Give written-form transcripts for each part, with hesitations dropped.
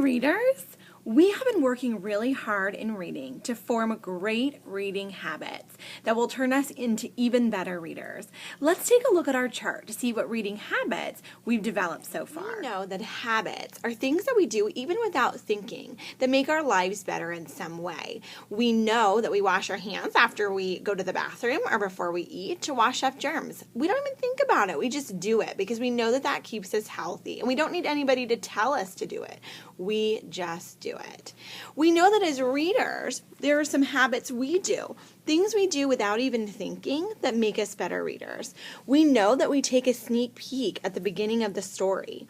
readers! We have been working really hard in reading to form great reading habits that will turn us into even better readers. Let's take a look at our chart to see what reading habits we've developed so far. We know that habits are things that we do even without thinking that make our lives better in some way. We know that we wash our hands after we go to the bathroom or before we eat to wash off germs. We don't even think about it. We just do it because we know that that keeps us healthy, and we don't need anybody to tell us to do it. We just do it. We know that as readers, there are some habits we do, things we do without even thinking that make us better readers. We know that we take a sneak peek at the beginning of the story.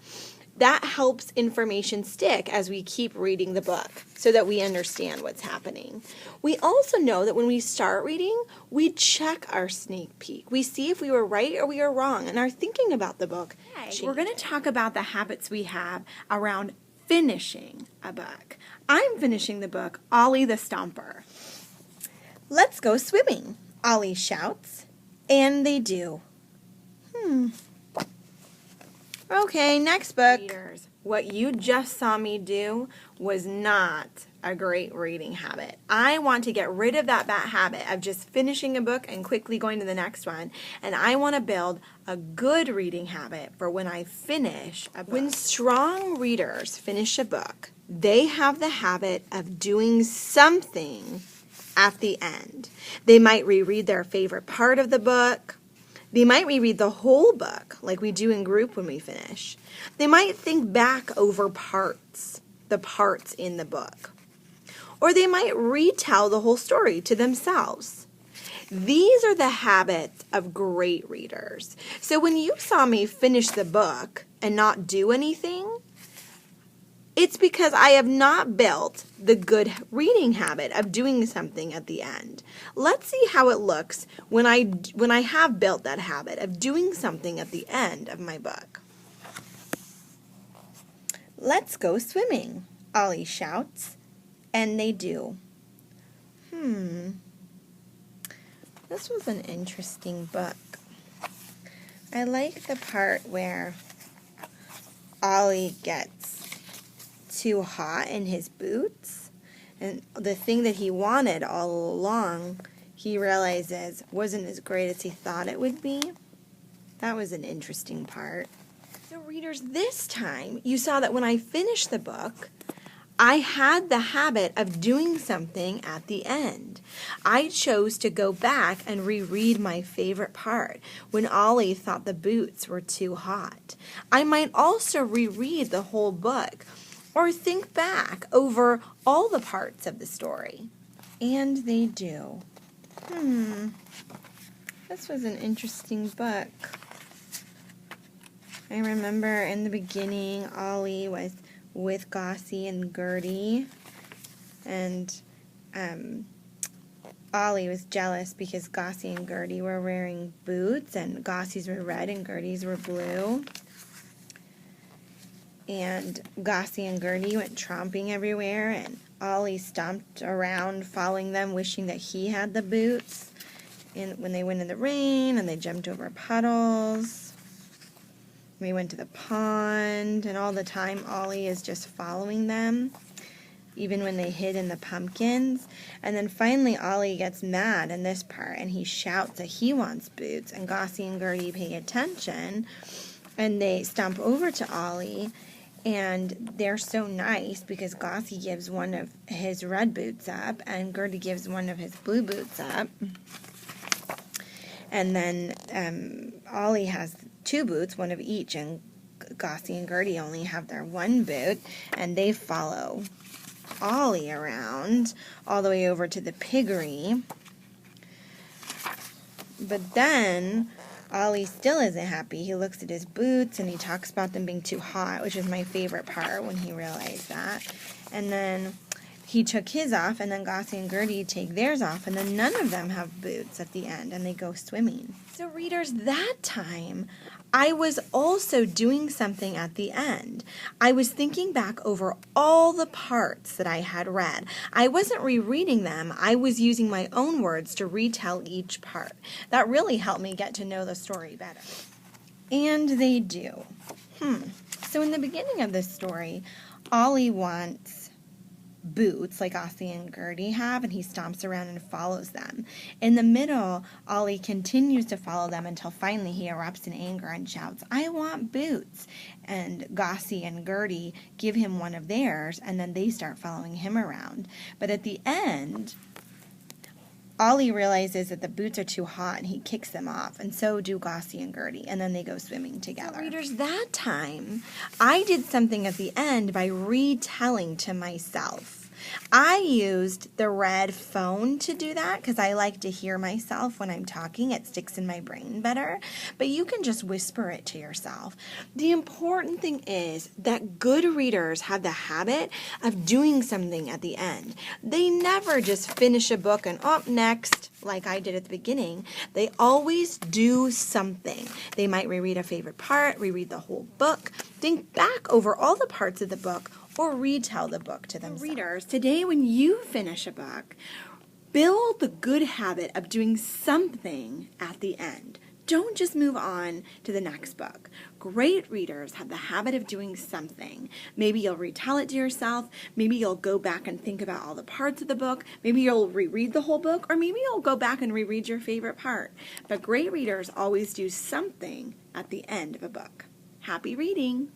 That helps information stick as we keep reading the book so that we understand what's happening. We also know that when we start reading, we check our sneak peek. We see if we were right or we were wrong and are thinking about the book. We're going to talk about the habits we have around finishing a book. I'm finishing the book Ollie the Stomper. Let's go swimming, Ollie shouts, and they do. Okay, next book. Readers, what you just saw me do was not a great reading habit. I want to get rid of that bad habit of just finishing a book and quickly going to the next one. And I want to build a good reading habit for when I finish a book. When strong readers finish a book, they have the habit of doing something at the end. They might reread their favorite part of the book. They might reread the whole book like we do in group when we finish. They might think back over the parts in the book. Or they might retell the whole story to themselves. These are the habits of great readers. So when you saw me finish the book and not do anything, it's because I have not built the good reading habit of doing something at the end. Let's see how it looks when I have built that habit of doing something at the end of my book. Let's go swimming, Ollie shouts, and they do. This was an interesting book. I like the part where Ollie gets too hot in his boots, and the thing that he wanted all along, he realizes wasn't as great as he thought it would be. That was an interesting part. So readers, this time you saw that when I finished the book, I had the habit of doing something at the end. I chose to go back and reread my favorite part when Ollie thought the boots were too hot. I might also reread the whole book or think back over all the parts of the story. And they do. This was an interesting book. I remember in the beginning, Ollie was with Gossie and Gertie, and Ollie was jealous because Gossie and Gertie were wearing boots, and Gossie's were red and Gertie's were blue. And Gossie and Gertie went tromping everywhere, and Ollie stomped around following them, wishing that he had the boots. And when they went in the rain, and they jumped over puddles. We went to the pond, and all the time Ollie is just following them, even when they hid in the pumpkins. And then finally Ollie gets mad in this part, and he shouts that he wants boots, and Gossie and Gertie pay attention, and they stomp over to Ollie. And they're so nice because Gossie gives one of his red boots up and Gertie gives one of his blue boots up. And then Ollie has two boots, one of each, and Gossie and Gertie only have their one boot. And they follow Ollie around all the way over to the piggery. But then Ollie still isn't happy. He looks at his boots and he talks about them being too hot, which is my favorite part when he realized that. And then he took his off, and then Gossie and Gertie take theirs off, and then none of them have boots at the end, and they go swimming. So readers, that time I was also doing something at the end. I was thinking back over all the parts that I had read. I wasn't rereading them. I was using my own words to retell each part. That really helped me get to know the story better. And they do. So in the beginning of this story, Ollie wants boots like Ossie and Gertie have, and he stomps around and follows them. In the middle, Ollie continues to follow them until finally he erupts in anger and shouts, "I want boots!" And Gossie and Gertie give him one of theirs, and then they start following him around. But at the end, Ollie realizes that the boots are too hot and he kicks them off, and so do Gossie and Gertie, and then they go swimming together. So readers, that time, I did something at the end by retelling to myself. I used the red phone to do that because I like to hear myself when I'm talking. It sticks in my brain better. But you can just whisper it to yourself. The important thing is that good readers have the habit of doing something at the end. They never just finish a book and, oh, next, like I did at the beginning. They always do something. They might reread a favorite part, reread the whole book, think back over all the parts of the book, or retell the book to themselves. Readers, today when you finish a book, build the good habit of doing something at the end. Don't just move on to the next book. Great readers have the habit of doing something. Maybe you'll retell it to yourself. Maybe you'll go back and think about all the parts of the book. Maybe you'll reread the whole book, or maybe you'll go back and reread your favorite part. But great readers always do something at the end of a book. Happy reading!